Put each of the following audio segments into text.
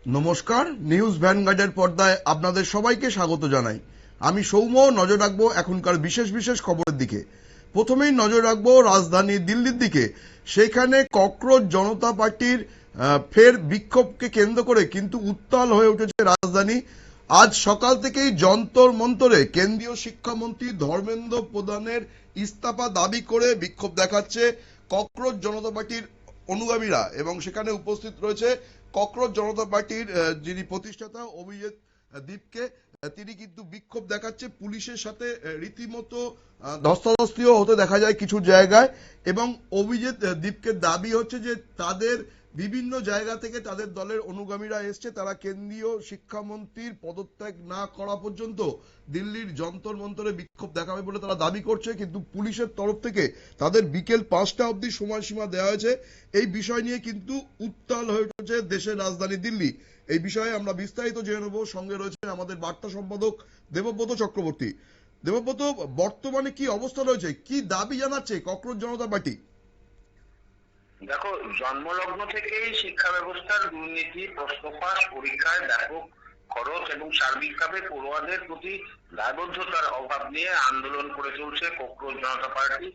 নমস্কার, নিউজ ভ্যানগার্ডের পর্দায় আপনাদের সবাইকে স্বাগত জানাই। আমি সৌম্য। নজর রাখবো এখনকার বিশেষ বিশেষ খবরের দিকে। প্রথমেই নজর রাখবো রাজধানী দিল্লির দিকে। সেখানে ককরোচ জনতা পার্টির ফের বিক্ষোভকে কেন্দ্র করে কিন্তু উত্তাল হয়ে উঠেছে রাজধানী। আজ সকাল থেকেই যন্তর মন্তরে কেন্দ্রীয় শিক্ষামন্ত্রী ধর্মেন্দ্র প্রধানের ইস্তফা দাবি করে বিক্ষোভ দেখাচ্ছে ককরোচ জনতা পার্টির অনুগামীরা, এবং সেখানে উপস্থিত রয়েছে ককরোচ জনতা পার্টির যিনি প্রতিষ্ঠাতা অভিজিৎ দীপকে। তিনি কিন্তু বিক্ষোভ দেখাচ্ছে, পুলিশের সাথে রীতিমতো ধস্তাধস্তিও হতে দেখা যায় কিছু জায়গায়। এবং অভিজিৎ দীপকের দাবি হচ্ছে যে তাদের বিভিন্ন জায়গা থেকে তাদের দলের অনুগামীরা এসছে, তারা কেন্দ্রীয় শিক্ষামন্ত্রীর পদত্যাগ না করা পর্যন্ত দিল্লির যন্তর মন্তরে বিক্ষোভ দেখাবে বলে তারা দাবি করছে। কিন্তু পুলিশের তরফ থেকে তাদের বিকেল 5টা অবধি সময়সীমা দেওয়া হয়েছে। এই বিষয় নিয়ে কিন্তু উত্তাল হয়ে উঠেছে দেশের রাজধানী দিল্লি। এই বিষয়ে আমরা বিস্তারিত জেনে নেব। সঙ্গে রয়েছে আমাদের বার্তা সম্পাদক দেবব্রত চক্রবর্তী। দেবব্রত, বর্তমানে কি অবস্থা রয়েছে, কি দাবি জানাচ্ছে ককরোচ জনতা পার্টি? দেখো, জন্মলগ্ন থেকেই শিক্ষা ব্যবস্থার দুর্নীতি, প্রশ্ন ফাঁস, পরীক্ষায় ব্যাপক খরচ এবং সার্বিকভাবে পড়ুয়াদের প্রতি দায়বদ্ধতার অভাব নিয়ে আন্দোলন করে চলছে ককরোচ জনতা পার্টি।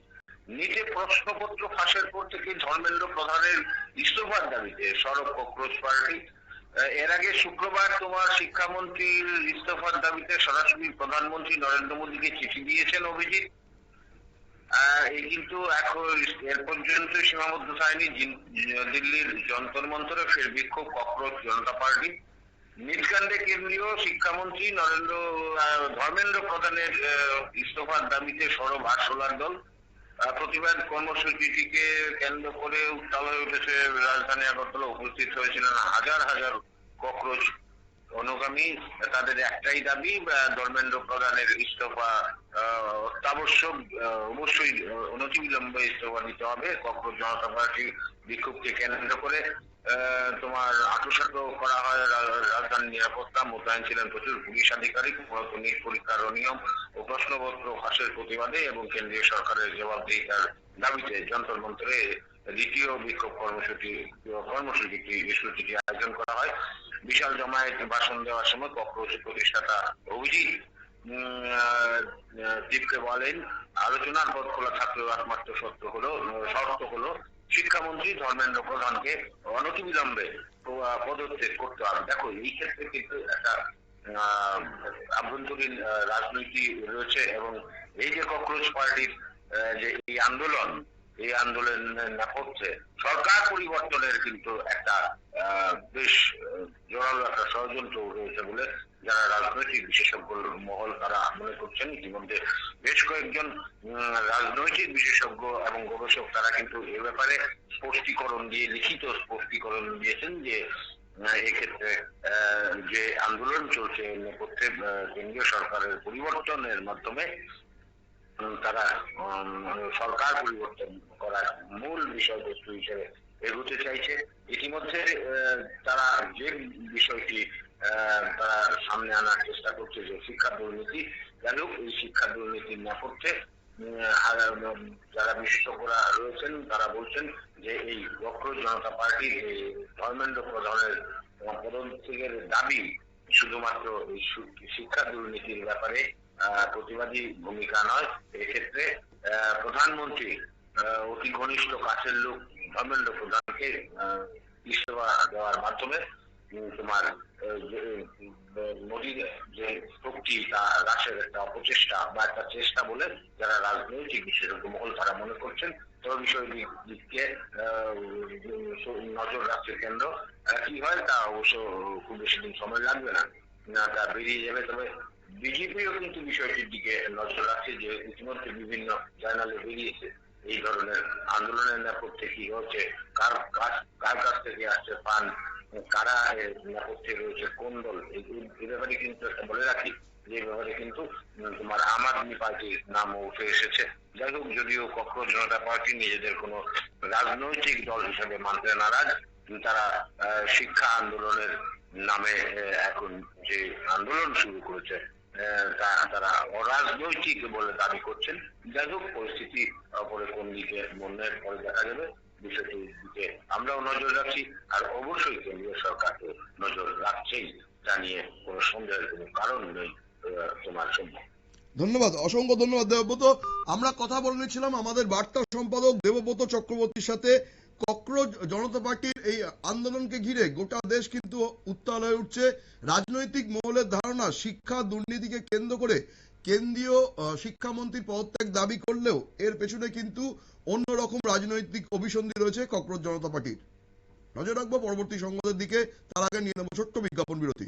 নিটে প্রশ্নপত্র ফাঁসের পর থেকে ধর্মেন্দ্র প্রধানের ইস্তফার দাবিতে সরব ককরোচ পার্টি। এর আগে শুক্রবার তোমার শিক্ষামন্ত্রীর ইস্তফার দাবিতে সরাসরি প্রধানমন্ত্রী নরেন্দ্র মোদীকে চিঠি দিয়েছেন অভিজিৎ। এই কিন্তু এখন এর পর্যন্ত সীমাবদ্ধ থাকেনি দিল্লির যন্তর মন্তরে ফের বিক্ষোভ ককরোচ জনতা পার্টি। নিটকাণ্ডে কেন্দ্রীয় শিক্ষামন্ত্রী ধর্মেন্দ্র প্রধানের ইস্তফার দাবিতে সরব আরশোলার দল। প্রতিবাদ কর্মসূচিটিকে কেন্দ্র করে উত্তাল হয়ে উঠেছে রাজধানী আগরতলা। উপস্থিত হয়েছিলেন হাজার হাজার ককরোচ অনুগামী। তাদের একটাই দাবি, ধর্মেন্দ্র প্রধানের ইস্তফা অত্যাবশ্যক, অবশ্যই অনতিবিলম্বে ইস্তফা দিতে হবে। ককরোচ জনতা পার্টির বিক্ষোভকে কেন্দ্র করে তোমার আঁটসাঁট করা হয় রাজধানীর নিরাপত্তা। মোতায়েন ছিলেন প্রচুর পুলিশ আধিকারিক। নিট পরীক্ষার অনিয়ম ও প্রশ্নপত্র ফাঁসের প্রতিবাদে এবং কেন্দ্রীয় সরকারের জবাবদিহিতার দাবিতে যন্তর মন্তরে দ্বিতীয় বিক্ষোভ কর্মসূচিটি আয়োজন করা হয়। বিশাল জমায়েত ভাষণ দেওয়ার সময় ককরোচ প্রতিষ্ঠাতা অভিজিৎ দীপকে বলেন, আলোচনার পথ খোলা থাকলেও একমাত্র শর্ত হলো শিক্ষামন্ত্রী ধর্মেন্দ্র প্রধানকে অনতিবিলম্বে পদত্যাগ করতে হবে। দেখো, এই ক্ষেত্রে কিন্তু একটা আভ্যন্তরীণ রাজনীতি রয়েছে, এবং এই যে ককরোচ পার্টির যে এই আন্দোলনের নেপথ্যে সরকার পরিবর্তনের কিন্তু একটা বেশ জোরালো একটা ষড়যন্ত্র রয়েছে বলে যারা রাজনৈতিক বিশেষজ্ঞ মহল তারা মনে করছেন। ইতিমধ্যে বেশ কয়েকজন রাজনৈতিক বিশেষজ্ঞ এবং গবেষক তারা কিন্তু এ ব্যাপারে লিখিত স্পষ্টীকরণ দিয়েছেন যে এক্ষেত্রে যে আন্দোলন চলছে নেপথ্যে কেন্দ্রীয় সরকারের পরিবর্তনের মাধ্যমে তারা সরকার পরিবর্তন করার মূল বিষয়বস্তু হিসেবে এগোতে চাইছে। ইতিমধ্যে তারা যে বিষয়টি তারা সামনে আনার চেষ্টা করছে যে শিক্ষা দুর্নীতি। যাই হোক, এই শিক্ষা দুর্নীতির নেপথ্যে যারা বিশেষজ্ঞরা রয়েছেন তারা বলছেন যে এই ককরোচ জনতা পার্টির এই ধর্মেন্দ্র প্রধানের পদত্যাগের দাবি শুধুমাত্র এই শিক্ষা দুর্নীতির ব্যাপারে প্রতিবাদী ভূমিকা নয়। এক্ষেত্রে প্রধানমন্ত্রী অতি ঘনিষ্ঠ কাছের লোক ধর্মেন্দ্র প্রধানকে ইস্তফা দেওয়ার মাধ্যমে তোমার মোদীর যে শক্তি তা হ্রাসের একটা অপচেষ্টা বা একটা চেষ্টা বলে যারা রাজনৈতিক বিশেষজ্ঞ মহল তারা মনে করছেন। তবে বিষয়টিকে নজর রাখছে কেন্দ্র। কি হয় তা অবশ্য খুব বেশি দিন সময় লাগবে না, তা বেরিয়ে যাবে। তবে বিজেপিও কিন্তু বিষয়টির দিকে নজর রাখছে যে ইতিমধ্যে বিভিন্ন জার্নালে বেরিয়েছে এই ধরনের আন্দোলনের নেপথ্যে কি হচ্ছে, কার কাছ থেকে আসছে ফান্ড, কারা নেপথ্যে রয়েছে, কোন দল। এই ব্যাপারে কিন্তু একটা বলে রাখি যে ব্যাপারে কিন্তু তোমার আম আদমি পার্টির নামও উঠে এসেছে। যাই হোক, যদিও ককরোচ জনতা পার্টি নিজেদের কোনো রাজনৈতিক দল হিসেবে মানতে নারাজ, তারা শিক্ষা আন্দোলনের নামে এখন যে আন্দোলন শুরু করেছে তারা অরাজনৈতিক বলে দাবি করছেন। যাই হোক, পরিস্থিতি পরে কোন দিকে মনের পরে দেখা যাবে। বিষয়টির দিকে আমরাও নজর রাখছি, আর অবশ্যই কেন্দ্রীয় সরকারকে নজর পক্ষেই, জানিয়ে কোনো সন্দেহের কোনো কারণ নেই তোমার জন্য। ধন্যবাদ, অসংখ্য ধন্যবাদ দেবব্রত। আমরা কথা বলে নিচ্ছিলাম আমাদের বার্তা সম্পাদক দেবব্রত চক্রবর্তীর সাথে। ককরোচ জনতা পার্টির এই আন্দোলনকে ঘিরে গোটা দেশ কিন্তু উত্তাল হয়ে উঠছে। রাজনৈতিক মহলের ধারণা শিক্ষা দুর্নীতিকে কেন্দ্র করে কেন্দ্রীয় শিক্ষামন্ত্রীর পদত্যাগ দাবি করলেও এর পেছনে কিন্তু অন্যরকম রাজনৈতিক অভিসন্ধি রয়েছে ককরোচ জনতা পার্টির। নজর রাখবো পরবর্তী সংবাদের দিকে, তার আগে নিয়ে নেব ছোট্ট বিজ্ঞাপন বিরতি।